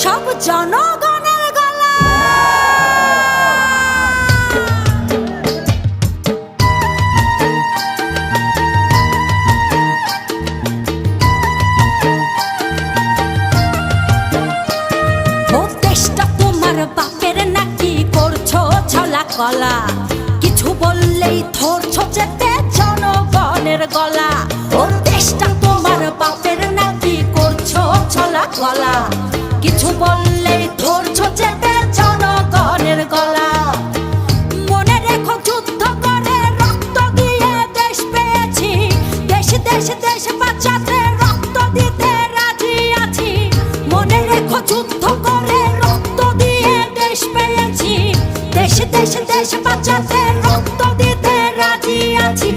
সব জনগণের গলা। ও দেশটা তোমার বাপের নাকি করছো ছলা কলা, কিছু বললেই ধরছো যেতে জনগণের গলা। ও দেশটা তোমার বাপের নাকি করছো ছলা কলা, কিছু বললেই ধরছো যেতে জনগণের গলা। মনে রেখো যুদ্ধ করে রক্ত দিয়ে দেশ পেয়েছি, দেশ দেশ দেশ বাঁচাতে রক্ত দিতে রাজি আছি। মনে রেখো যুদ্ধ করে রক্ত দিয়ে দেশ পেয়েছি, দেশ দেশ দেশ বাঁচাতে রক্ত দিতে রাজি আছি।